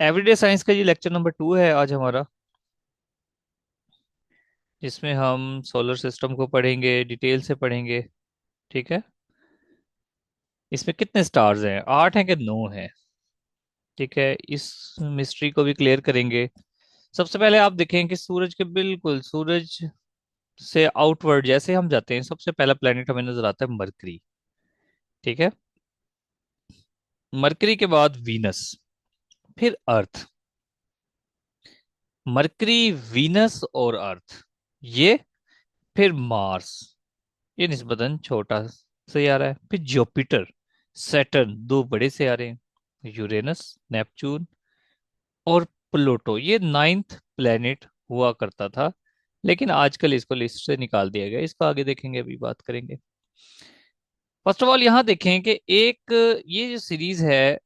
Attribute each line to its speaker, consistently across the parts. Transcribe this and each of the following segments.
Speaker 1: Everyday science का ये lecture number 2 है आज हमारा, जिसमें हम सोलर सिस्टम को पढ़ेंगे, डिटेल से पढ़ेंगे। ठीक है। इसमें कितने स्टार्स हैं, 8 हैं कि 9 हैं? ठीक है, इस मिस्ट्री को भी क्लियर करेंगे। सबसे पहले आप देखें कि सूरज के बिल्कुल, सूरज से आउटवर्ड जैसे हम जाते हैं, सबसे पहला प्लेनेट हमें नजर आता है मरकरी। ठीक है। मरकरी के बाद वीनस, फिर अर्थ। मरकरी, वीनस और अर्थ, ये, फिर मार्स, ये निस्बतन छोटा सैयारा है। फिर जुपिटर, सैटर्न, दो बड़े सैयारे हैं, यूरेनस, नेपच्यून और प्लूटो, ये नाइन्थ प्लेनेट हुआ करता था, लेकिन आजकल इसको लिस्ट से निकाल दिया गया। इसको आगे देखेंगे, अभी बात करेंगे। फर्स्ट ऑफ ऑल यहाँ देखें कि एक, ये जो सीरीज है,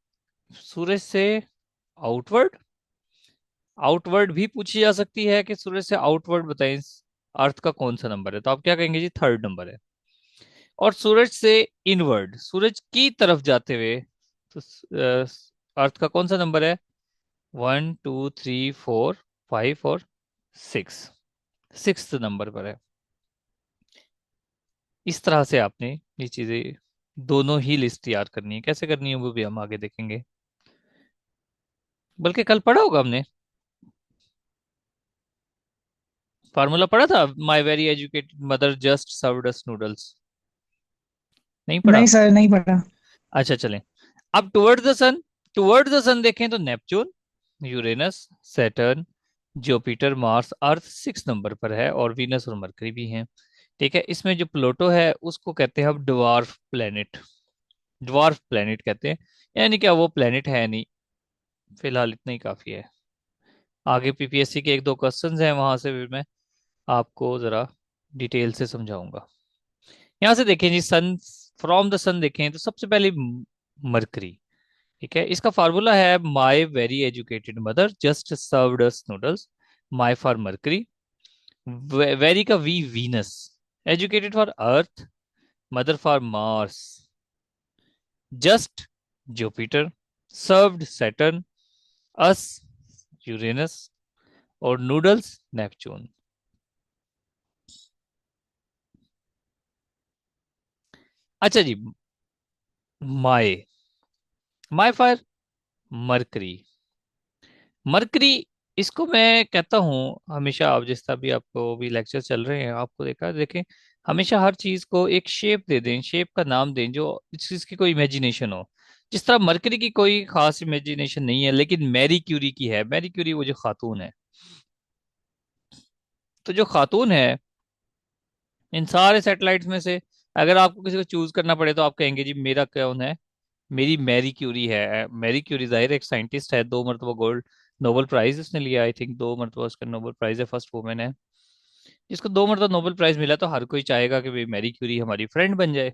Speaker 1: सूरज से आउटवर्ड, आउटवर्ड भी पूछी जा सकती है कि सूरज से आउटवर्ड बताएं अर्थ का कौन सा नंबर है, तो आप क्या कहेंगे जी? थर्ड नंबर है। और सूरज से इनवर्ड, सूरज की तरफ जाते हुए, तो अर्थ का कौन सा नंबर है? 1 2 3 4 5 और 6, सिक्स नंबर पर है। इस तरह से आपने ये चीजें दोनों ही लिस्ट तैयार करनी है। कैसे करनी है वो भी हम आगे देखेंगे, बल्कि कल पढ़ा होगा हमने, फार्मूला पढ़ा था, my very educated mother just served us noodles. नहीं पढ़ा?
Speaker 2: नहीं सर, नहीं पढ़ा।
Speaker 1: अच्छा, चलें। अब towards the sun, towards the sun देखें तो Neptune, Uranus, Saturn, Jupiter, Mars, Earth 6 number पर है, और वीनस और मरकरी भी हैं। ठीक है। इसमें जो प्लूटो है उसको कहते हैं हम ड्वार्फ प्लेनेट, ड्वार्फ प्लेनेट कहते हैं। यानी क्या, वो प्लेनेट है नहीं। फिलहाल इतना ही काफी है। आगे पीपीएससी के एक दो क्वेश्चंस हैं, वहां से भी मैं आपको जरा डिटेल से समझाऊंगा। यहाँ से देखें जी, सन, फ्रॉम द सन देखें तो सबसे पहले मरकरी। ठीक है। इसका फार्मूला है my very educated mother just served us noodles, my for Mercury, very का V Venus, educated for Earth, mother for Mars, just Jupiter, served Saturn, us Uranus और नूडल्स नेपच्यून। अच्छा जी, my, my for Mercury, Mercury, इसको मैं कहता हूँ हमेशा, आप जिस तरह भी आपको भी लेक्चर चल रहे हैं आपको देखा देखें, हमेशा हर चीज को एक शेप दे दें, शेप का नाम दें जो इस चीज की कोई इमेजिनेशन हो। जिस तरह मरकरी की कोई खास इमेजिनेशन नहीं है, लेकिन मैरी क्यूरी की है। मैरी क्यूरी वो जो खातून है, तो जो खातून है, इन सारे सैटेलाइट्स में से अगर आपको किसी को चूज करना पड़े तो आप कहेंगे जी मेरा कौन है? मेरी मैरी क्यूरी है। मैरी क्यूरी जाहिर है एक साइंटिस्ट है, 2 मरतबा गोल्ड नोबेल प्राइज उसने लिया, आई थिंक 2 मरतबा उसका नोबेल प्राइज है, फर्स्ट वुमेन है जिसको 2 मरतबा नोबेल प्राइज मिला। तो हर कोई चाहेगा कि भाई मैरी क्यूरी हमारी फ्रेंड बन जाए।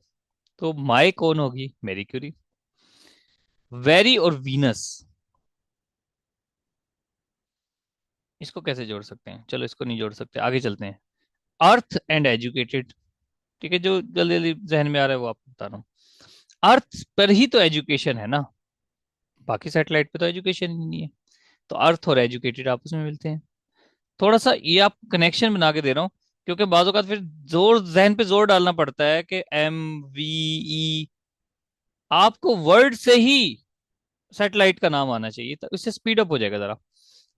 Speaker 1: तो माई कौन होगी? Marie Curie. वेरी और वीनस, इसको कैसे जोड़ सकते हैं? चलो इसको नहीं जोड़ सकते, आगे चलते हैं। अर्थ एंड एजुकेटेड, ठीक है, जो जल्दी जल्दी जहन में आ रहा है वो आपको बता रहा हूँ। अर्थ पर ही तो एजुकेशन है ना, बाकी सैटेलाइट पे तो एजुकेशन ही नहीं है। तो अर्थ और एजुकेटेड आपस में मिलते हैं। थोड़ा सा ये आप कनेक्शन बना के दे रहा हूँ, क्योंकि बाजू का फिर जोर, जहन पे जोर डालना पड़ता है कि एम, वी, ई, आपको वर्ड से ही सैटेलाइट का नाम आना चाहिए, तो इससे स्पीड अप हो जाएगा जरा।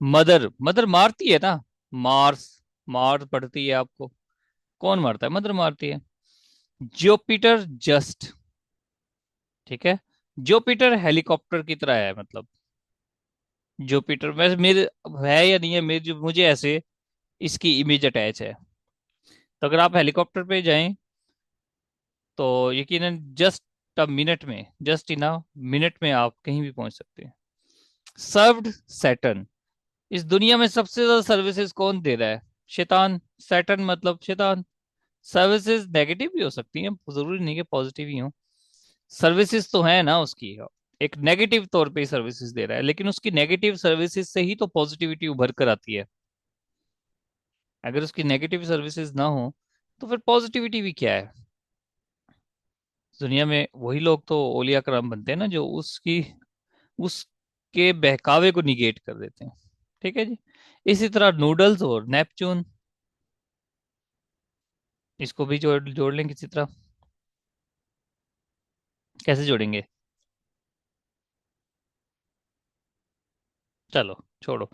Speaker 1: मदर, मदर मारती है ना, मार्स, मार पड़ती है आपको, कौन मारता है? मदर मारती है। जुपिटर जस्ट, ठीक है, जुपिटर हेलीकॉप्टर की तरह है, मतलब जुपिटर वैसे मेरे है या नहीं है, मेरे जो मुझे ऐसे इसकी इमेज अटैच है। तो अगर आप हेलीकॉप्टर पे जाएं तो यकीनन जस्ट अ मिनट में, जस्ट इन अ मिनट में आप कहीं भी पहुंच सकते हैं। सर्व्ड सैटर्न, इस दुनिया में सबसे ज्यादा सर्विसेज कौन दे रहा है? शैतान। सैटर्न मतलब शैतान। सर्विसेज नेगेटिव भी हो सकती हैं, जरूरी नहीं कि पॉजिटिव ही हो। सर्विसेज तो है ना उसकी, एक नेगेटिव तौर पे सर्विसेज दे रहा है, लेकिन उसकी नेगेटिव सर्विसेज से ही तो पॉजिटिविटी उभर कर आती है। अगर उसकी नेगेटिव सर्विसेज ना हो तो फिर पॉजिटिविटी भी क्या है? दुनिया में वही लोग तो औलिया कराम बनते हैं ना, जो उसकी, उस के बहकावे को निगेट कर देते हैं। ठीक है जी। इसी तरह नूडल्स और नेपच्यून, इसको भी जोड़ जोड़ लें किसी तरह। कैसे जोड़ेंगे? चलो छोड़ो।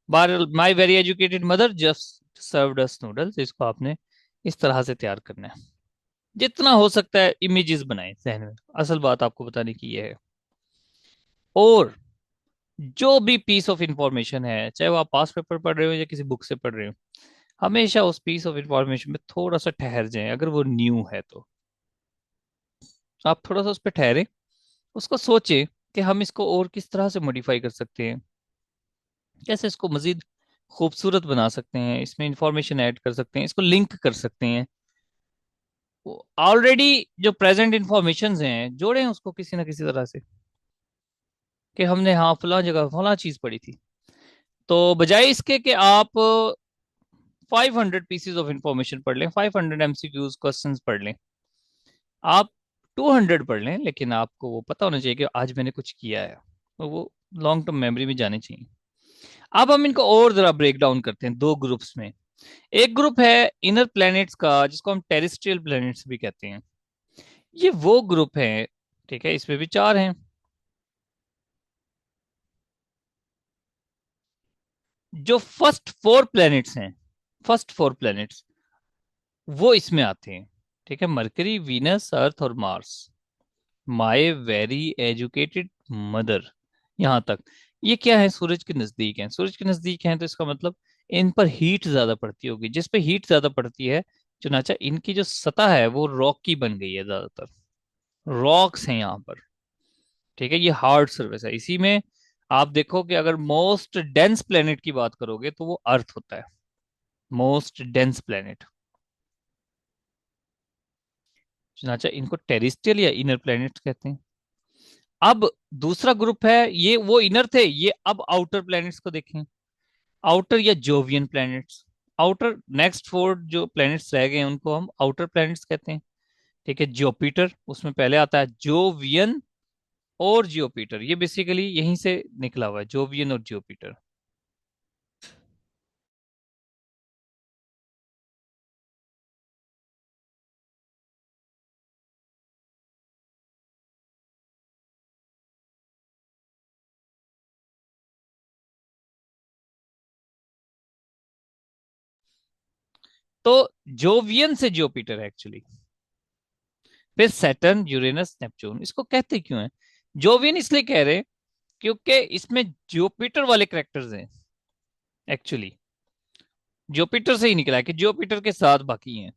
Speaker 1: बार my very educated mother just served us noodles, इसको आपने इस तरह से तैयार करना है। जितना हो सकता है इमेजेस बनाएं जहन में, असल बात आपको बताने की ये है। और जो भी पीस ऑफ इंफॉर्मेशन है, चाहे वो आप पास पेपर पढ़ रहे हो या किसी बुक से पढ़ रहे हो, हमेशा उस पीस ऑफ इंफॉर्मेशन में थोड़ा सा ठहर जाएं। अगर वो न्यू है तो आप थोड़ा सा उस पर ठहरे, उसको सोचें कि हम इसको और किस तरह से मॉडिफाई कर सकते हैं, कैसे इसको मजीद खूबसूरत बना सकते हैं, इसमें इंफॉर्मेशन ऐड कर सकते हैं, इसको लिंक कर सकते हैं। ऑलरेडी जो प्रेजेंट इंफॉर्मेशन हैं जोड़ें उसको किसी ना किसी तरह से, कि हमने हाँ फला जगह फला चीज पढ़ी थी। तो बजाय इसके कि आप 500 पीसेज ऑफ इंफॉर्मेशन पढ़ लें, 500 एमसीक्यूज क्वेश्चंस पढ़ लें, आप 200 पढ़ लें, लेकिन आपको वो पता होना चाहिए कि आज मैंने कुछ किया है, तो वो लॉन्ग टर्म मेमोरी में जाने चाहिए। अब हम इनको और जरा ब्रेक डाउन करते हैं दो ग्रुप्स में। एक ग्रुप है इनर प्लैनेट्स का, जिसको हम टेरेस्ट्रियल प्लैनेट्स भी कहते हैं। ये वो ग्रुप है, ठीक है, इसमें भी चार हैं। जो फर्स्ट फोर प्लैनेट्स हैं, फर्स्ट फोर प्लैनेट्स वो इसमें आते हैं। ठीक है, मरकरी, वीनस, अर्थ और Mars. My very educated mother, यहां तक। ये क्या है? सूरज के नजदीक हैं। सूरज के नजदीक हैं तो इसका मतलब इन पर हीट ज्यादा पड़ती होगी। जिस पे हीट ज्यादा पड़ती है, चुनाचा इनकी जो सतह है वो रॉक की बन गई है, ज्यादातर रॉक्स हैं यहाँ पर। ठीक है, ये हार्ड सरफेस है। इसी में आप देखो कि अगर मोस्ट डेंस प्लेनेट की बात करोगे तो वो अर्थ होता है, मोस्ट डेंस प्लेनेट। चुनाचा इनको टेरिस्टियल या इनर प्लैनेट्स कहते हैं। अब दूसरा ग्रुप है, ये वो इनर थे, ये अब आउटर प्लैनेट्स को देखें। आउटर या Jovian planets. Outer next four जो प्लैनेट्स रह गए हैं उनको हम आउटर प्लैनेट्स कहते हैं। ठीक है, जुपिटर उसमें पहले आता है, जोवियन और जुपिटर, ये बेसिकली यहीं से निकला हुआ है, जोवियन और जुपिटर। तो जोवियन से जुपिटर है एक्चुअली। फिर सैटर्न, यूरेनस, नेपच्यून। इसको कहते क्यों है जोवियन? इसलिए कह रहे हैं क्योंकि इसमें जुपिटर वाले करेक्टर्स हैं एक्चुअली। जुपिटर से ही निकला है कि जुपिटर के साथ बाकी हैं।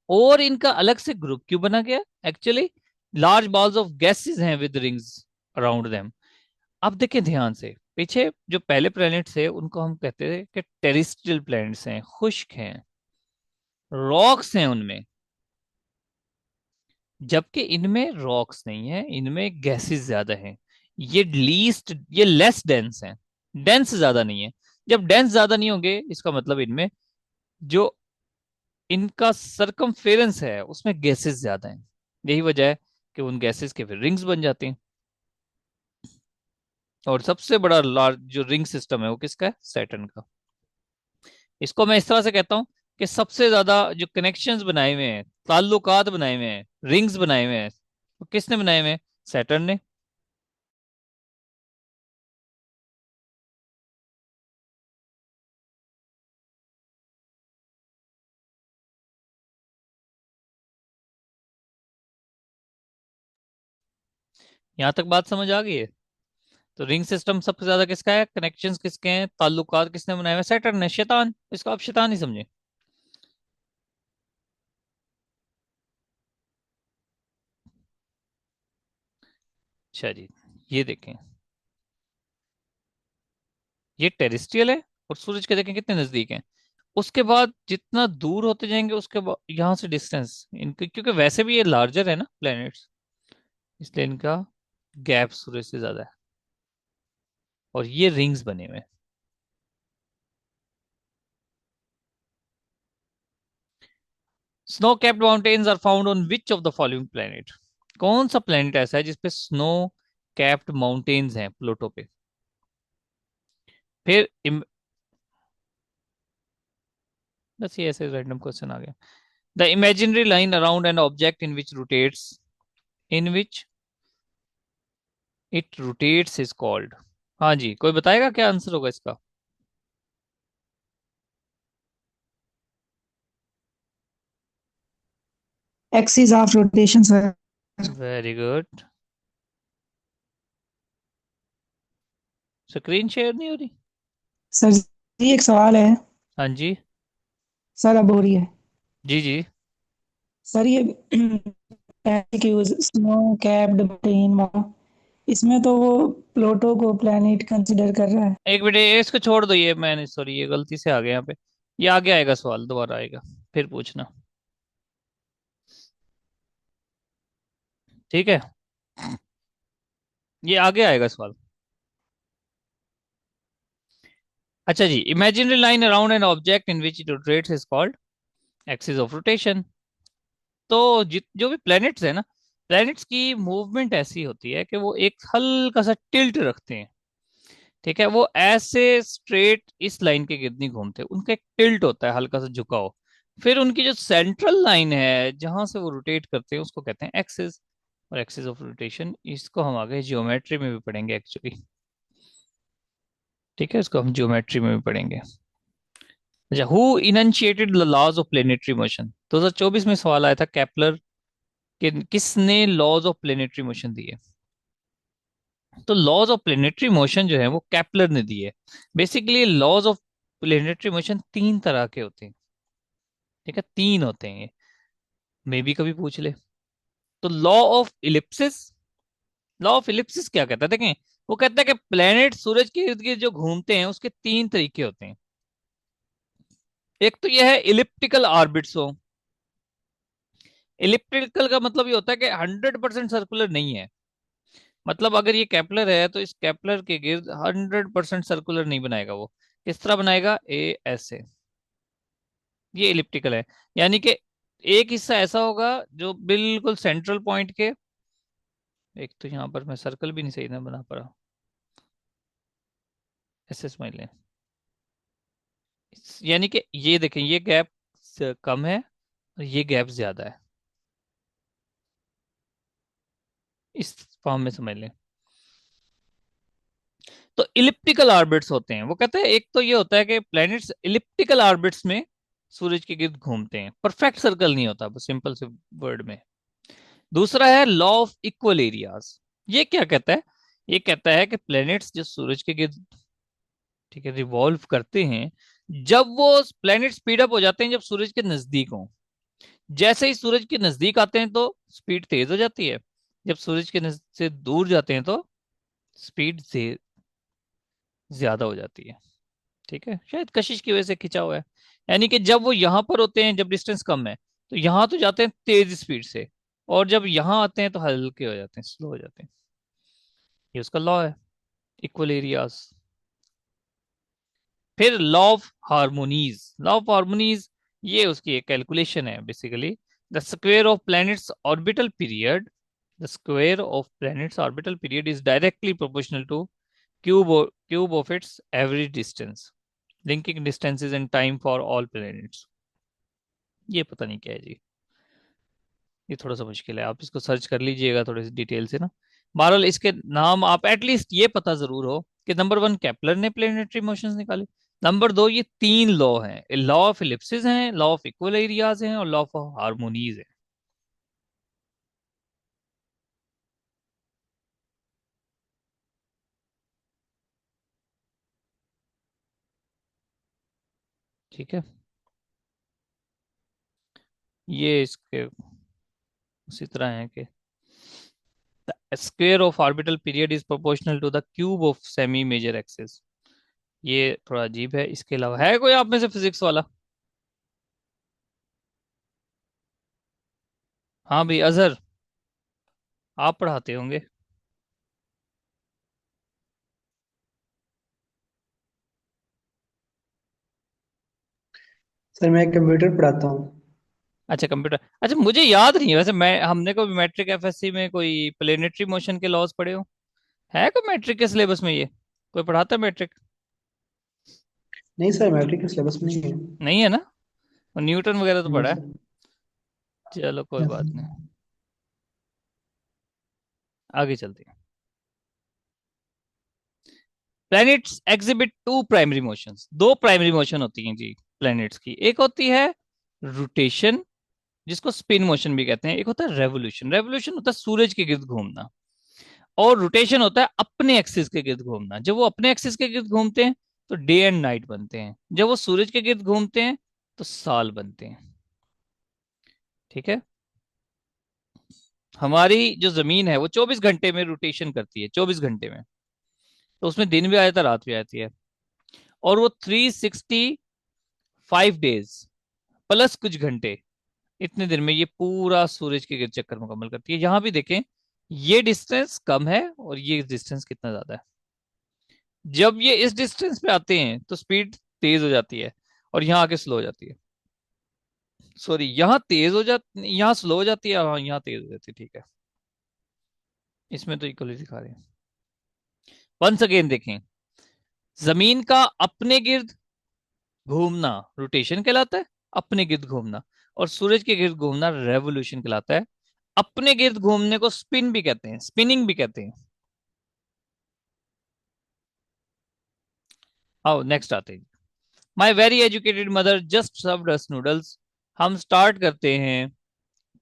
Speaker 1: और इनका अलग से ग्रुप क्यों बना गया? Actually large balls of gases हैं विद रिंग्स अराउंड देम। अब देखें ध्यान से, पीछे जो पहले प्लैनेट्स है उनको हम कहते थे कि टेरिस्ट्रियल प्लैनेट्स हैं, खुश्क हैं, रॉक्स हैं उनमें। जबकि इनमें रॉक्स नहीं है, इनमें गैसेस ज्यादा हैं। ये लेस डेंस हैं, डेंस ज्यादा नहीं है। जब डेंस ज्यादा नहीं होंगे, इसका मतलब इनमें जो इनका सरकमफेरेंस है उसमें गैसेस ज्यादा हैं। यही वजह है कि उन गैसेस के फिर रिंग्स बन जाते हैं। और सबसे बड़ा लार्ज जो रिंग सिस्टम है वो किसका है? सैटर्न का। इसको मैं इस तरह से कहता हूँ कि सबसे ज्यादा जो कनेक्शंस बनाए हुए हैं, ताल्लुकात बनाए हुए हैं, रिंग्स बनाए हुए हैं, वो किसने बनाए हुए हैं? सैटर्न ने। यहाँ तक बात समझ आ गई है? तो रिंग सिस्टम सबसे ज्यादा किसका है, कनेक्शंस किसके हैं, ताल्लुकात किसने बनाए हुए हैं? सैटर्न ने। शैतान, इसको आप शैतान ही समझे। अच्छा जी, ये देखें, ये टेरिस्ट्रियल है और सूरज के देखें कितने नजदीक है। उसके बाद जितना दूर होते जाएंगे उसके बाद यहाँ से डिस्टेंस इनके, क्योंकि वैसे भी ये लार्जर है ना प्लैनेट्स, इसलिए इनका गैप सूरज से ज्यादा है। और ये रिंग्स बने हुए हैं। Snow capped mountains are found on which of the following planet? कौन सा प्लैनेट ऐसा है जिसपे स्नो कैप्ड माउंटेन्स हैं प्लूटो पे। फिर बस ये ऐसे रैंडम क्वेश्चन आ गया। The imaginary line around an object in which it rotates is called. हाँ जी, कोई बताएगा क्या आंसर होगा इसका?
Speaker 2: Axis of rotation sir.
Speaker 1: Very good. Screen share नहीं हो रही?
Speaker 2: सर जी एक सवाल है।
Speaker 1: हाँ जी।
Speaker 2: सर अब हो रही है।
Speaker 1: जी जी।
Speaker 2: सर ये की यूज स्नो कैप्ड माउंटेन, इसमें तो वो प्लूटो को प्लेनेट कंसिडर कर रहा है।
Speaker 1: एक मिनट, इसको छोड़ दो, ये मैंने सॉरी ये गलती से आ गया यहाँ पे। ये आगे आएगा सवाल, दोबारा आएगा, फिर पूछना। ठीक है, ये आगे आएगा सवाल। अच्छा जी, imaginary line around an object in which it rotates is called axis of rotation. तो जो भी प्लैनेट्स है ना, प्लैनेट्स की मूवमेंट ऐसी होती है कि वो एक हल्का सा टिल्ट रखते हैं। ठीक है, वो ऐसे स्ट्रेट इस लाइन के गिर्द नहीं घूमते, उनका एक टिल्ट होता है, हल्का सा झुकाव। फिर उनकी जो सेंट्रल लाइन है जहां से वो रोटेट करते हैं उसको कहते हैं एक्सिस। और एक्सिस ऑफ रोटेशन इसको हम आगे जियोमेट्री में भी पढ़ेंगे एक्चुअली। ठीक है, इसको हम जियोमेट्री में भी पढ़ेंगे। अच्छा, who initiated the laws of planetary motion? 2024 में सवाल आया था केपलर कि किसने लॉज ऑफ प्लेनेटरी मोशन दिए। तो लॉज ऑफ प्लेनेटरी मोशन जो है वो केपलर ने दी है। Basically laws of planetary motion तीन तरह के होते हैं। ठीक है, तीन होते हैं ये, मे भी कभी पूछ ले। तो law of ellipsis. Law of ellipsis क्या कहता है, देखें, वो कहता है कि प्लेनेट सूरज के इर्द गिर्द जो घूमते हैं उसके तीन तरीके होते हैं। एक तो यह है इलिप्टिकल ऑर्बिट्स हो। इलिप्टिकल का मतलब ये होता है कि 100% सर्कुलर नहीं है। मतलब अगर ये केपलर है तो इस केपलर के गिर्द 100% सर्कुलर नहीं बनाएगा वो। किस तरह बनाएगा? ऐसे। ये इलिप्टिकल है। यानी कि एक हिस्सा ऐसा होगा जो बिल्कुल सेंट्रल पॉइंट के, एक तो यहाँ पर मैं सर्कल भी नहीं सही ना बना पा रहा, ऐसे समझ लें। यानी कि ये देखें, ये गैप कम है और ये गैप ज्यादा है, इस फॉर्म में समझ लें। तो इलिप्टिकल ऑर्बिट्स होते हैं, वो कहते हैं एक तो ये होता है कि प्लैनेट्स इलिप्टिकल ऑर्बिट्स में सूरज के गिर्द घूमते हैं, परफेक्ट सर्कल नहीं होता, बस सिंपल से वर्ड में। दूसरा है लॉ ऑफ इक्वल एरियाज। ये क्या कहता है? ये कहता है कि प्लैनेट्स जो सूरज के गिर्द, ठीक है, रिवॉल्व करते हैं, जब वो प्लैनेट स्पीड अप हो जाते हैं जब सूरज के नजदीक हो। जैसे ही सूरज के नजदीक आते हैं तो स्पीड तेज हो जाती है, जब सूरज के से दूर जाते हैं तो स्पीड से ज्यादा हो जाती है। ठीक है, शायद कशिश की वजह से खिंचा हुआ है। यानी कि जब वो यहाँ पर होते हैं जब डिस्टेंस कम है तो यहाँ तो जाते हैं तेज स्पीड से, और जब यहाँ आते हैं तो हल्के हो जाते हैं, स्लो हो जाते हैं। ये उसका लॉ है, इक्वल एरियाज। फिर लॉ ऑफ हार्मोनीज। लॉ ऑफ हार्मोनीज ये उसकी एक कैलकुलेशन है basically. The square of planets orbital period, the square of planets orbital period is directly proportional two cube of its average distance, linking distances and time for all planets. ये पता नहीं क्या है जी, ये थोड़ा सा मुश्किल है, आप इसको सर्च कर लीजिएगा थोड़े से डिटेल से ना। बहरहाल इसके नाम आप एटलीस्ट ये पता जरूर हो कि नंबर वन केपलर ने प्लेनेटरी मोशंस निकाले, नंबर दो ये तीन लॉ हैं, लॉ ऑफ इलिप्सिस हैं, लॉ ऑफ इक्वल एरियाज हैं, और लॉ ऑफ हार्मोनीज है। ठीक है, ये इसके उसी तरह है कि square of orbital period is proportional to the cube of semi major axis. ये थोड़ा अजीब है, इसके अलावा है कोई आप में से फिजिक्स वाला? हाँ भाई अजहर, आप पढ़ाते होंगे।
Speaker 3: सर मैं कंप्यूटर पढ़ाता हूँ।
Speaker 1: अच्छा कंप्यूटर, अच्छा मुझे याद नहीं है वैसे, मैं हमने कोई मैट्रिक एफएससी में कोई प्लेनेटरी मोशन के लॉज पढ़े हो? है कोई मैट्रिक के सिलेबस में? ये कोई पढ़ाता है मैट्रिक?
Speaker 3: नहीं सर, मैट्रिक के सिलेबस में नहीं है।
Speaker 1: नहीं है ना? और न्यूटन वगैरह तो
Speaker 3: नहीं
Speaker 1: पढ़ा है।
Speaker 3: सर।
Speaker 1: चलो कोई बात नहीं, आगे चलते हैं। Planets exhibit two primary motions, दो प्राइमरी मोशन होती हैं जी प्लैनेट्स की। एक होती है रोटेशन, जिसको स्पिन मोशन भी कहते हैं। एक होता है रेवोल्यूशन। रेवोल्यूशन होता है सूरज के गिर्द घूमना, और रोटेशन होता है अपने एक्सिस के गिर्द घूमना। जब वो अपने एक्सिस के गिर्द घूमते हैं तो डे एंड नाइट बनते हैं, जब वो सूरज के गिर्द घूमते हैं तो साल बनते हैं। ठीक है। हमारी जो जमीन है वो 24 घंटे में रोटेशन करती है, 24 घंटे में। तो उसमें दिन भी आ जाता है, रात भी आ जाती है। और वो 365 डेज प्लस कुछ घंटे, इतने दिन में ये पूरा सूरज के गिर्द चक्कर मुकम्मल करती है। यहां भी देखें, ये डिस्टेंस कम है और ये डिस्टेंस कितना ज्यादा है। जब ये इस डिस्टेंस पे आते हैं तो स्पीड तेज हो जाती है, और यहाँ आके स्लो हो जाती है। सॉरी, यहाँ तेज हो जाती, यहाँ स्लो हो जाती है, हाँ यहाँ तेज हो जाती है। ठीक है, इसमें तो इक्वली दिखा रहे हैं। वंस अगेन देखें, जमीन का अपने गिर्द घूमना रोटेशन कहलाता है, अपने गिर्द घूमना। और सूरज के गिर्द घूमना रेवोल्यूशन कहलाता है। अपने गिर्द घूमने को स्पिन भी कहते हैं, स्पिनिंग भी कहते हैं। आओ नेक्स्ट आते हैं। माई very educated mother just served us noodles. हम स्टार्ट करते हैं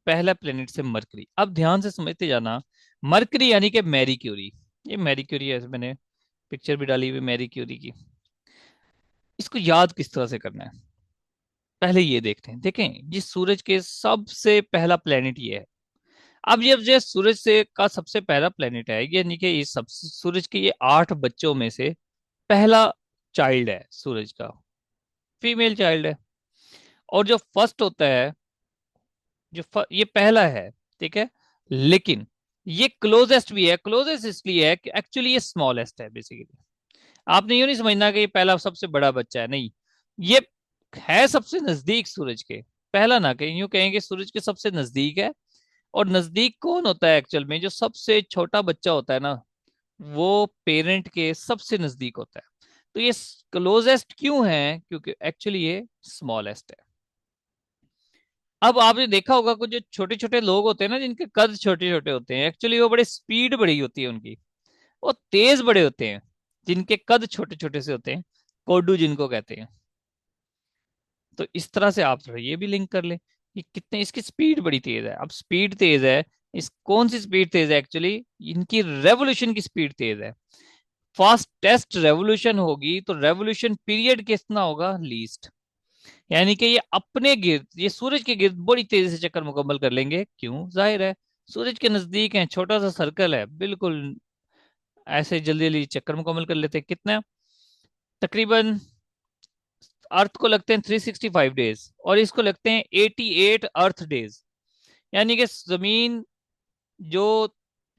Speaker 1: पहला प्लेनेट से, मरकरी। अब ध्यान से समझते जाना, मरकरी यानी कि मैरी क्यूरी। ये मैरी क्यूरी है, मैंने पिक्चर भी डाली हुई मैरी क्यूरी की। इसको याद किस तरह से करना है, पहले ये देखते हैं। देखें, जिस सूरज के सबसे पहला प्लेनेट ये है। अब ये सूरज से का सबसे पहला प्लेनेट है, यानी कि ये सब सूरज के ये 8 बच्चों में से पहला चाइल्ड है सूरज का, फीमेल चाइल्ड है। और जो फर्स्ट होता है, ये पहला है, ठीक है। लेकिन ये क्लोजेस्ट भी है। क्लोजेस्ट इसलिए है कि एक्चुअली ये स्मॉलेस्ट है बेसिकली। आपने यूं नहीं समझना कि ये पहला सबसे बड़ा बच्चा है, नहीं। ये है सबसे नजदीक सूरज के। पहला ना कहें, यूं कहेंगे सूरज के सबसे नजदीक है। और नजदीक कौन होता है एक्चुअल में? जो सबसे छोटा बच्चा होता है ना, वो पेरेंट के सबसे नजदीक होता है। तो ये क्लोजेस्ट क्यों है? क्योंकि एक्चुअली ये स्मॉलेस्ट है। अब आपने देखा होगा कुछ जो छोटे छोटे लोग होते हैं ना, जिनके कद छोटे छोटे होते हैं, एक्चुअली वो बड़े स्पीड बड़ी होती है उनकी, वो तेज बड़े होते हैं। जिनके कद छोटे छोटे से होते हैं, कोडू जिनको कहते हैं। तो इस तरह से आप थोड़ा ये भी लिंक कर ले कि कितने इसकी स्पीड बड़ी तेज है। अब स्पीड तेज है, इस कौन सी स्पीड तेज है? एक्चुअली इनकी रेवोल्यूशन की स्पीड तेज है। फास्टेस्ट रेवोल्यूशन होगी तो रेवोल्यूशन पीरियड कितना होगा? लीस्ट। यानी कि ये अपने गिर्द, ये सूरज के गिर्द बड़ी तेजी से चक्कर मुकम्मल कर लेंगे। क्यों? जाहिर है, सूरज के नजदीक है, छोटा सा सर्कल है, बिल्कुल ऐसे जल्दी जल्दी चक्कर मुकम्मल कर लेते हैं। कितना? तकरीबन अर्थ को लगते हैं 365 डेज, और इसको लगते हैं 88 अर्थ डेज। यानी कि जमीन जो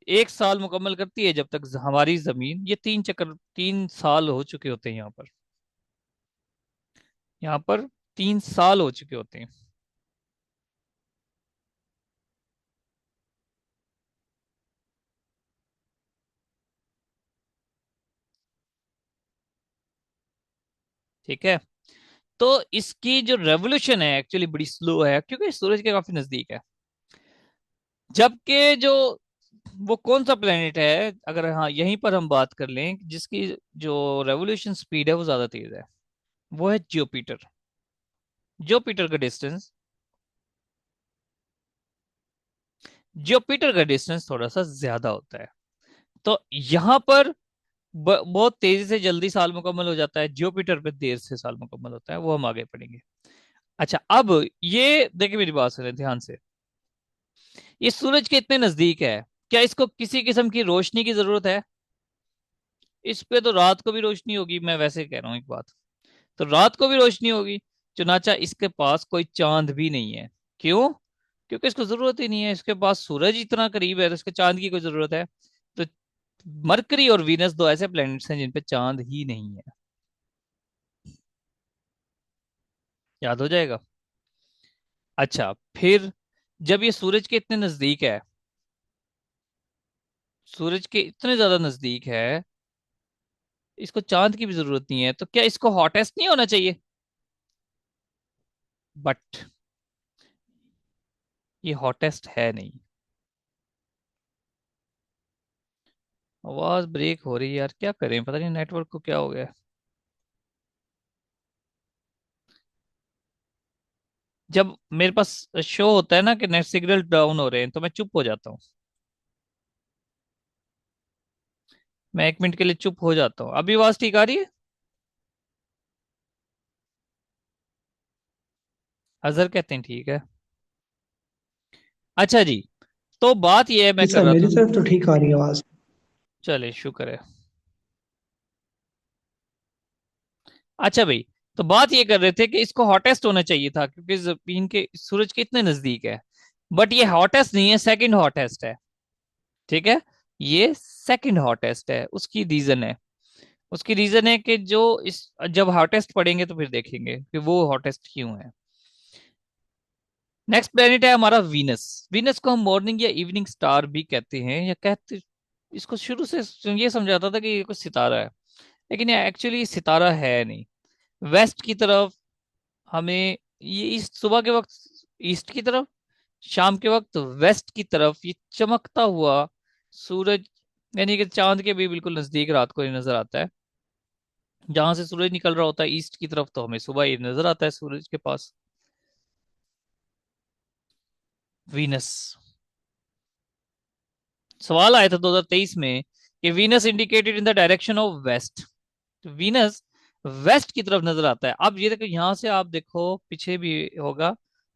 Speaker 1: 1 साल मुकम्मल करती है, जब तक हमारी जमीन ये 3 साल हो चुके होते हैं यहाँ पर। यहाँ पर 3 साल हो चुके होते हैं। ठीक है। तो इसकी जो रेवोल्यूशन है एक्चुअली बड़ी स्लो है, क्योंकि सूरज के काफी नजदीक है। जबकि जो वो कौन सा प्लेनेट है, अगर हाँ यहीं पर हम बात कर लें, जिसकी जो रेवोल्यूशन स्पीड है वो ज्यादा तेज है, वो है जुपिटर। जुपिटर का डिस्टेंस, जुपिटर का डिस्टेंस थोड़ा सा ज्यादा होता है। तो यहाँ पर बहुत तेजी से जल्दी साल मुकम्मल हो जाता है, जुपिटर पे देर से साल मुकम्मल होता है, वो हम आगे पढ़ेंगे। अच्छा, अब ये देखिए, मेरी बात सुने ध्यान से। ये सूरज के इतने नजदीक है, क्या इसको किसी किस्म की रोशनी की जरूरत है? इस पे तो रात को भी रोशनी होगी, मैं वैसे कह रहा हूँ एक बात। तो रात को भी रोशनी होगी। चुनाचा इसके पास कोई चांद भी नहीं है। क्यों? क्योंकि इसको जरूरत ही नहीं है, इसके पास सूरज इतना करीब है तो इसके चांद की कोई जरूरत है? तो मरकरी और वीनस दो ऐसे प्लैनेट्स हैं जिन पे चांद ही नहीं है। याद हो जाएगा। अच्छा, फिर जब ये सूरज के इतने नजदीक है, सूरज के इतने ज्यादा नजदीक है, इसको चांद की भी जरूरत नहीं है, तो क्या इसको हॉटेस्ट नहीं होना चाहिए? बट ये हॉटेस्ट है नहीं। आवाज ब्रेक हो रही है यार, क्या करें, पता नहीं नेटवर्क को क्या हो गया। जब मेरे पास शो होता है ना कि नेट सिग्नल डाउन हो रहे हैं, तो मैं चुप हो जाता हूँ। मैं 1 मिनट के लिए चुप हो जाता हूँ। अभी आवाज ठीक आ रही है? अजहर कहते हैं ठीक है। अच्छा जी, तो बात ये है,
Speaker 3: जी
Speaker 1: मैं कर
Speaker 3: सर,
Speaker 1: रहा
Speaker 3: मेरी
Speaker 1: था।
Speaker 3: तरफ तो ठीक आ रही है आवाज।
Speaker 1: चले, शुक्र है। अच्छा भाई, तो बात ये कर रहे थे कि इसको हॉटेस्ट होना चाहिए था, क्योंकि जमीन के सूरज के इतने नजदीक है। बट ये हॉटेस्ट नहीं है, सेकंड हॉटेस्ट है। ठीक है, ये सेकंड हॉटेस्ट है। उसकी रीजन है कि जो इस जब हॉटेस्ट पढ़ेंगे तो फिर देखेंगे कि वो हॉटेस्ट क्यों है। नेक्स्ट प्लेनेट है हमारा वीनस। वीनस को हम मॉर्निंग या इवनिंग स्टार भी कहते हैं, या कहते, इसको शुरू से ये समझाता था कि ये कुछ सितारा है, लेकिन ये एक्चुअली सितारा है नहीं। वेस्ट की तरफ हमें, ये ईस्ट सुबह के वक्त ईस्ट की तरफ, शाम के वक्त वेस्ट की तरफ ये चमकता हुआ सूरज, यानी कि चांद के भी बिल्कुल नजदीक रात को ये नजर आता है। जहां से सूरज निकल रहा होता है ईस्ट की तरफ, तो हमें सुबह ये नजर आता है सूरज के पास। वीनस। सवाल आया था 2023 में कि Venus indicated in the direction of west. तो वीनस वेस्ट की तरफ नजर आता है। अब ये देखो, यहां से आप देखो, पीछे भी होगा,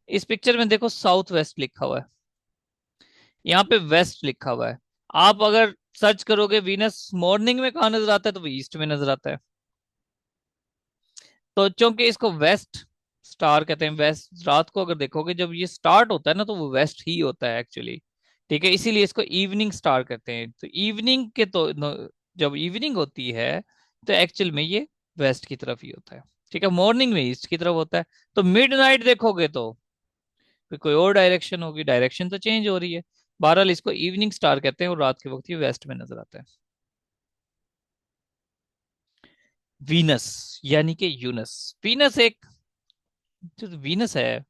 Speaker 1: इस पिक्चर में देखो साउथ वेस्ट लिखा हुआ है, यहाँ पे वेस्ट लिखा हुआ है। आप अगर सर्च करोगे वीनस मॉर्निंग में कहाँ नजर आता है, तो वो ईस्ट में नजर आता है। तो चूंकि इसको वेस्ट स्टार कहते हैं, वेस्ट रात को अगर देखोगे जब ये स्टार्ट होता है ना, तो वो वेस्ट ही होता है एक्चुअली। ठीक है, इसीलिए इसको इवनिंग स्टार कहते हैं। तो इवनिंग के तो जब इवनिंग होती है, तो एक्चुअल में ये वेस्ट की तरफ ही होता है। ठीक है, मॉर्निंग में ईस्ट की तरफ होता है। तो मिड नाइट देखोगे तो फिर कोई और डायरेक्शन होगी, डायरेक्शन तो चेंज हो रही है। बहरहाल इसको इवनिंग स्टार कहते हैं, और रात के वक्त ये वेस्ट में नजर आता है। वीनस यानी कि यूनस। वीनस एक, जो वीनस है,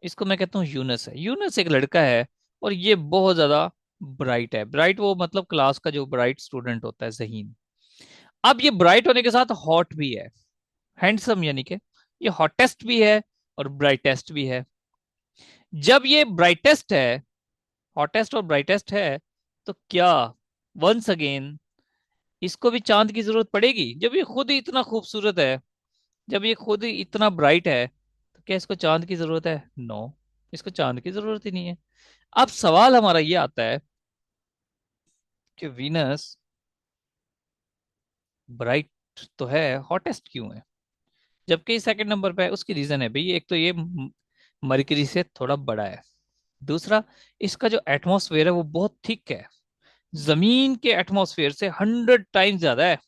Speaker 1: इसको मैं कहता हूँ यूनस है। यूनस एक लड़का है, और ये बहुत ज्यादा ब्राइट है। ब्राइट वो मतलब क्लास का जो ब्राइट स्टूडेंट होता है, जहीन। अब ये ब्राइट होने के साथ हॉट भी है, हैंडसम, यानी कि ये हॉटेस्ट भी है और ब्राइटेस्ट भी है। जब ये ब्राइटेस्ट है, हॉटेस्ट और ब्राइटेस्ट है, तो क्या वंस अगेन इसको भी चांद की जरूरत पड़ेगी? जब ये खुद ही इतना खूबसूरत है, जब ये खुद ही इतना ब्राइट है, तो क्या इसको चांद की जरूरत है? नो, इसको चांद की जरूरत ही नहीं है। अब सवाल हमारा ये आता है कि वीनस ब्राइट तो है, हॉटेस्ट क्यों है जबकि सेकंड नंबर पे है? उसकी रीजन है भाई, एक तो ये मरकरी से थोड़ा बड़ा है। दूसरा, इसका जो एटमॉस्फेयर है वो बहुत थिक है, जमीन के एटमॉस्फेयर से 100 टाइम्स ज्यादा है।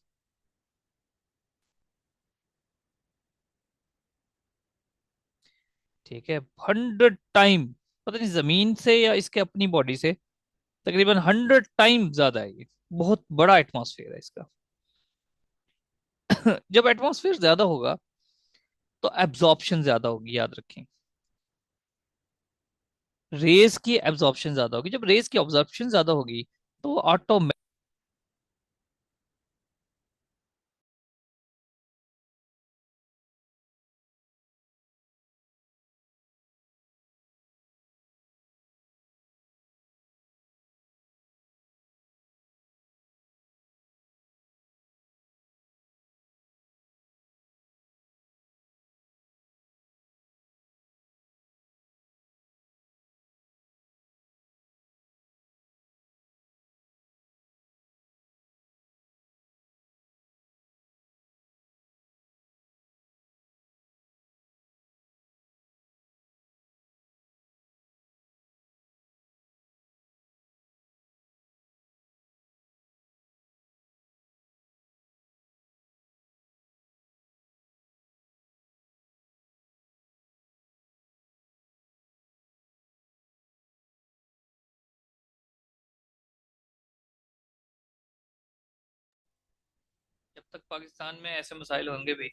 Speaker 1: ठीक है, 100 टाइम, पता नहीं जमीन से या इसके अपनी बॉडी से, तकरीबन 100 टाइम ज्यादा है ये। बहुत बड़ा एटमॉस्फेयर है इसका। जब एटमॉस्फेयर ज्यादा होगा, तो एब्जॉर्प्शन ज्यादा होगी, याद रखें। रेस की एब्जॉर्प्शन ज्यादा होगी। जब रेस की ऑब्जॉर्प्शन ज्यादा होगी, तो ऑटोमेटिक तक पाकिस्तान में ऐसे मसाइल होंगे भी।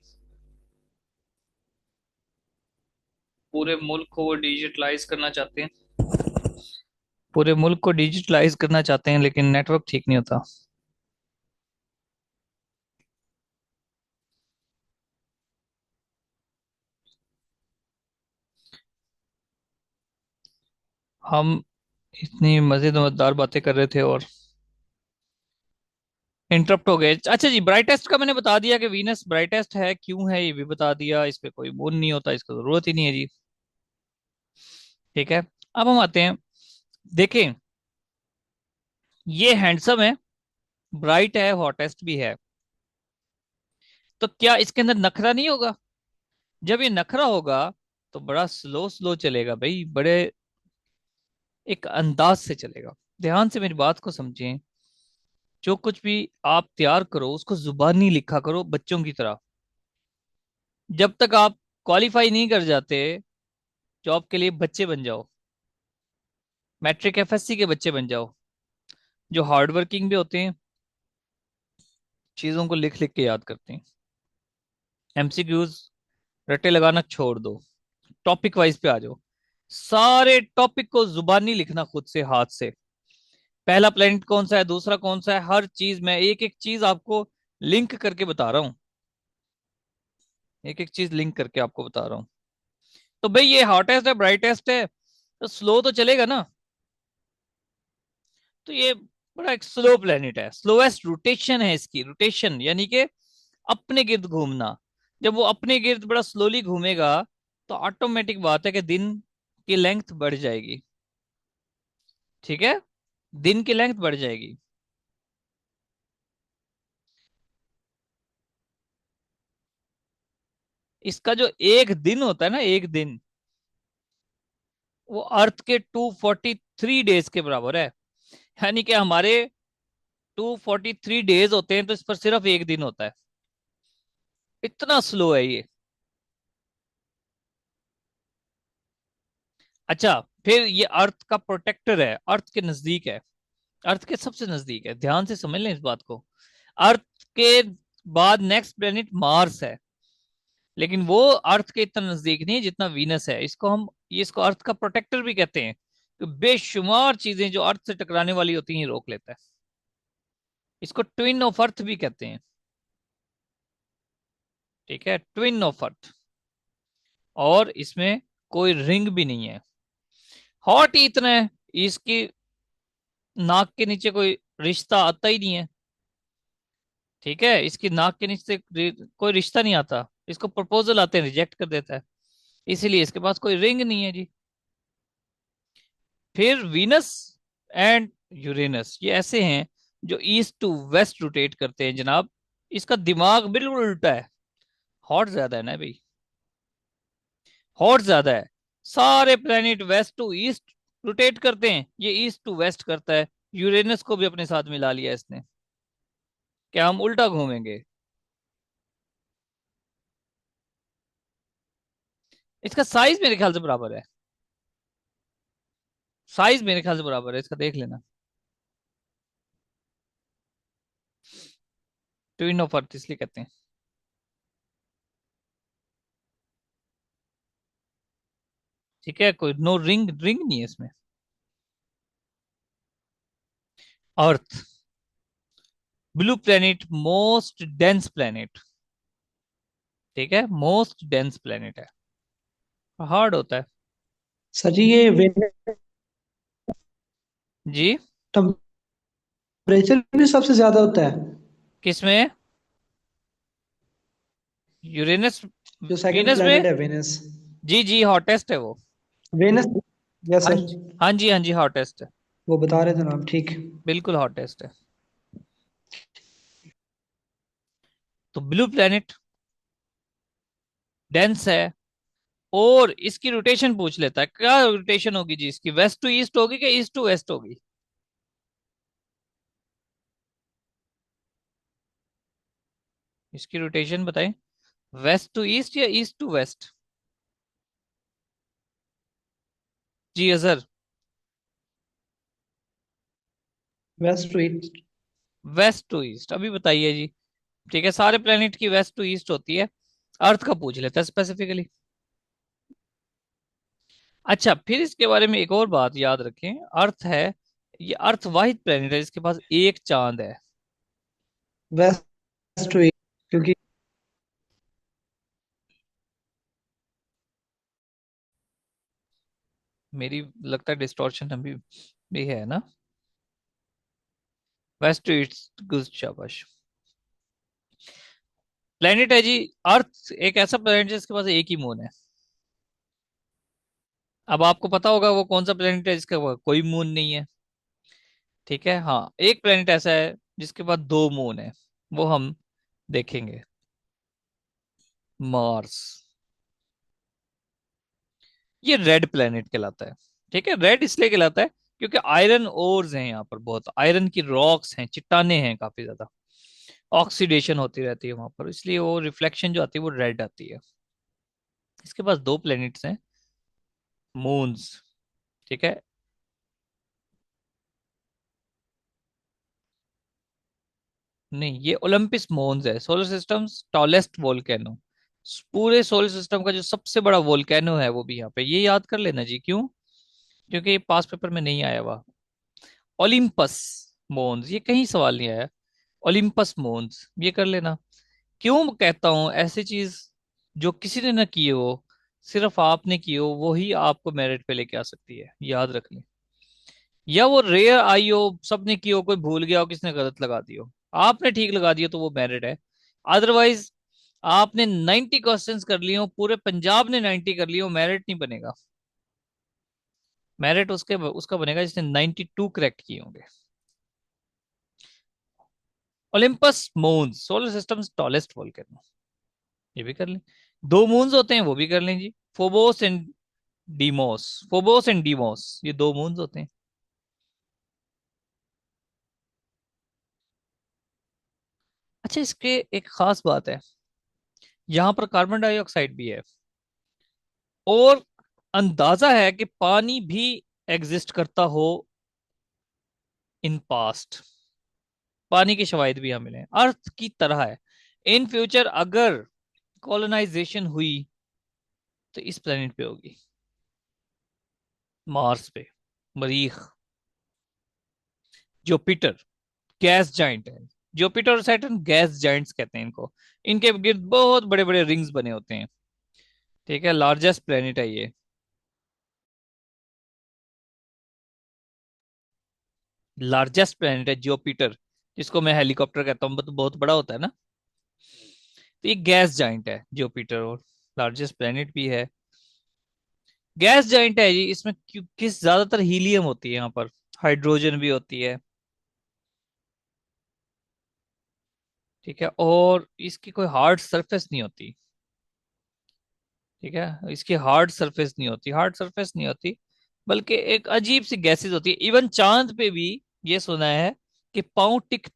Speaker 1: पूरे मुल्क को वो डिजिटलाइज करना चाहते हैं, पूरे मुल्क को डिजिटलाइज करना चाहते हैं, लेकिन नेटवर्क ठीक नहीं होता। हम इतनी मजेदार बातें कर रहे थे और इंटरप्ट हो गए। अच्छा जी, ब्राइटेस्ट का मैंने बता दिया कि वीनस ब्राइटेस्ट है, क्यों है ये भी बता दिया। इस पे कोई मून नहीं होता, इसको जरूरत ही नहीं है जी। ठीक है, अब हम आते हैं, देखें, ये हैंडसम है, ब्राइट है, हॉटेस्ट भी है, तो क्या इसके अंदर नखरा नहीं होगा? जब ये नखरा होगा तो बड़ा स्लो स्लो चलेगा भाई, बड़े एक अंदाज से चलेगा। ध्यान से मेरी बात को समझें, जो कुछ भी आप तैयार करो उसको जुबानी लिखा करो बच्चों की तरह। जब तक आप क्वालिफाई नहीं कर जाते जॉब के लिए, बच्चे बन जाओ, मैट्रिक एफएससी के बच्चे बन जाओ, जो हार्ड वर्किंग भी होते हैं, चीजों को लिख लिख के याद करते हैं। एमसीक्यूज रट्टे लगाना छोड़ दो, टॉपिक वाइज पे आ जाओ। सारे टॉपिक को जुबानी लिखना खुद से, हाथ से। पहला प्लेनेट कौन सा है, दूसरा कौन सा है, हर चीज मैं एक एक चीज आपको लिंक करके बता रहा हूँ, एक एक चीज लिंक करके आपको बता रहा हूँ। तो भाई ये हॉटेस्ट है, ब्राइटेस्ट है, तो स्लो तो चलेगा ना। तो ये बड़ा एक स्लो प्लेनेट है, स्लोएस्ट रोटेशन है इसकी, रोटेशन यानी कि अपने गिर्द घूमना। जब वो अपने गिर्द बड़ा स्लोली घूमेगा तो ऑटोमेटिक बात है कि दिन की लेंथ बढ़ जाएगी। ठीक है, दिन की लेंथ बढ़ जाएगी। इसका जो एक दिन होता है ना, एक दिन, वो अर्थ के 243 डेज के बराबर है। यानी कि हमारे 243 डेज होते हैं, तो इस पर सिर्फ एक दिन होता है। इतना स्लो है ये। अच्छा, फिर ये अर्थ का प्रोटेक्टर है, अर्थ के नजदीक है, अर्थ के सबसे नजदीक है। ध्यान से समझ लें इस बात को। अर्थ के बाद नेक्स्ट प्लेनेट मार्स है, लेकिन वो अर्थ के इतना नजदीक नहीं है जितना वीनस है। इसको हम, ये इसको अर्थ का प्रोटेक्टर भी कहते हैं, तो बेशुमार चीजें जो अर्थ से टकराने वाली होती हैं ये रोक लेता है। इसको ट्विन ऑफ अर्थ भी कहते हैं। ठीक है, ट्विन ऑफ अर्थ। और इसमें कोई रिंग भी नहीं है, हॉट ही इतना है, इसकी नाक के नीचे कोई रिश्ता आता ही नहीं है। ठीक है, इसकी नाक के नीचे कोई रिश्ता नहीं आता, इसको प्रपोजल आते हैं रिजेक्ट कर देता है, इसीलिए इसके पास कोई रिंग नहीं है जी। फिर वीनस एंड यूरेनस ये ऐसे हैं जो ईस्ट टू वेस्ट रोटेट करते हैं जनाब। इसका दिमाग बिल्कुल उल्टा है, हॉट ज्यादा है ना भाई, हॉट ज्यादा है। सारे planet west to east rotate करते हैं, ये ईस्ट टू वेस्ट करता है। यूरेनस को भी अपने साथ मिला लिया इसने, क्या हम उल्टा घूमेंगे। इसका साइज मेरे ख्याल से बराबर है, साइज मेरे ख्याल से बराबर है इसका, देख लेना। ट्विन ऑफ अर्थ इसलिए कहते हैं। ठीक है, कोई नो रिंग, रिंग नहीं है इसमें। Earth, blue planet, most dense planet. ठीक है, मोस्ट डेंस प्लेनेट है, हार्ड होता है
Speaker 3: सर जी ये वेनेस
Speaker 1: जी।
Speaker 3: टेम्परेचर भी सबसे ज्यादा होता है?
Speaker 1: किसमें? यूरेनस,
Speaker 3: जो सेकंड
Speaker 1: वीनस में।
Speaker 3: प्लेनेट है वेनस।
Speaker 1: जी जी, हॉटेस्ट है वो।
Speaker 3: वेनस, यस
Speaker 1: हाँ
Speaker 3: सर।
Speaker 1: जी, हाँ जी, हाँ जी, हॉटेस्ट है,
Speaker 3: वो बता रहे थे ना आप, ठीक।
Speaker 1: बिल्कुल हॉटेस्ट है। तो ब्लू प्लेनेट डेंस है, और इसकी रोटेशन पूछ लेता है, क्या रोटेशन होगी जी इसकी, वेस्ट टू ईस्ट होगी कि ईस्ट टू वेस्ट होगी? इसकी रोटेशन बताएं, वेस्ट टू ईस्ट या ईस्ट टू वेस्ट? जी Azhar.
Speaker 3: West to east.
Speaker 1: West to east, अभी बताइए जी, ठीक है, सारे प्लेनेट की वेस्ट टू ईस्ट होती है। अर्थ का पूछ लेता है स्पेसिफिकली। अच्छा, फिर इसके बारे में एक और बात याद रखें। अर्थ है, ये अर्थ वाहिद प्लेनेट है जिसके पास एक चांद है।
Speaker 3: वेस्ट टू ईस्ट, क्योंकि
Speaker 1: मेरी लगता है डिस्टॉर्शन अभी भी है ना। वेस्ट टू ईस्ट, गुड शाबाश। प्लेनेट है जी। अर्थ एक ऐसा प्लेनेट है जिसके पास एक ही मून है। अब आपको पता होगा वो कौन सा प्लेनेट है जिसका कोई मून नहीं है। ठीक है, हाँ, एक प्लेनेट ऐसा है जिसके पास दो मून है, वो हम देखेंगे। मार्स। ये रेड प्लेनेट कहलाता है। ठीक है, रेड इसलिए कहलाता है क्योंकि आयरन ओर्स हैं यहाँ पर, बहुत आयरन की रॉक्स हैं, चट्टाने हैं काफी ज्यादा। ऑक्सीडेशन होती रहती है वहां पर, इसलिए वो रिफ्लेक्शन जो आती है वो रेड आती है। इसके पास दो प्लेनेट्स हैं, मून्स। ठीक है। नहीं, ये ओलंपिस मोन्स है, सोलर सिस्टम टॉलेस्ट वोल्केनो। पूरे सोलर सिस्टम का जो सबसे बड़ा वोल्केनो है वो भी यहाँ पे, ये याद कर लेना जी। क्यों? क्योंकि ये पास पेपर में नहीं आया हुआ। ओलिम्पस मोन्स, ये कहीं सवाल नहीं आया। ओलिम्पस मोन्स ये कर लेना। क्यों कहता हूं ऐसी चीज जो किसी ने ना की हो, सिर्फ आपने की हो, वो ही आपको मेरिट पे लेके आ सकती है, याद रख लें। या वो रेयर आई हो, सबने की हो, कोई भूल गया हो, किसने गलत लगा दी हो, आपने ठीक लगा दिया तो वो मेरिट है। अदरवाइज आपने 90 क्वेश्चंस कर लिए हो, पूरे पंजाब ने 90 कर लिए हो, मेरिट नहीं बनेगा। मेरिट उसका बनेगा जिसने 92 करेक्ट किए होंगे। Olympus moons, solar system tallest volcano, ये भी कर लें। दो मून्स होते हैं वो भी कर लें जी। Phobos and Deimos, Phobos and Deimos, ये दो मून्स होते हैं। अच्छा, इसके एक खास बात है, यहाँ पर कार्बन डाइऑक्साइड भी है, और अंदाजा है कि पानी भी एग्जिस्ट करता हो इन पास्ट। पानी के शवाहिद भी यहाँ मिले हैं, अर्थ की तरह है। इन फ्यूचर अगर कॉलोनाइजेशन हुई तो इस प्लेनेट पे होगी, मार्स पे, मरीख, जुपिटर, गैस जाइंट है। जुपिटर और सैटर्न गैस जाइंट्स कहते हैं इनको। इनके गिर्द बहुत बड़े बड़े रिंग्स बने होते हैं। ठीक है, लार्जेस्ट प्लेनेट है ये। लार्जेस्ट प्लेनेट है जुपिटर, जिसको मैं हेलीकॉप्टर कहता हूँ, तो बहुत बड़ा होता है ना। तो ये गैस जाइंट है जुपिटर, और लार्जेस्ट प्लेनेट भी है। गैस जाइंट है जी, इसमें किस ज्यादातर हीलियम होती है यहाँ पर, हाइड्रोजन भी होती है। ठीक है, और इसकी कोई हार्ड सरफेस नहीं होती। ठीक है, इसकी हार्ड सरफेस नहीं होती, हार्ड सरफेस नहीं होती, बल्कि एक अजीब सी गैसेस होती है। इवन चांद पे भी ये सुना है कि पाँव टिकते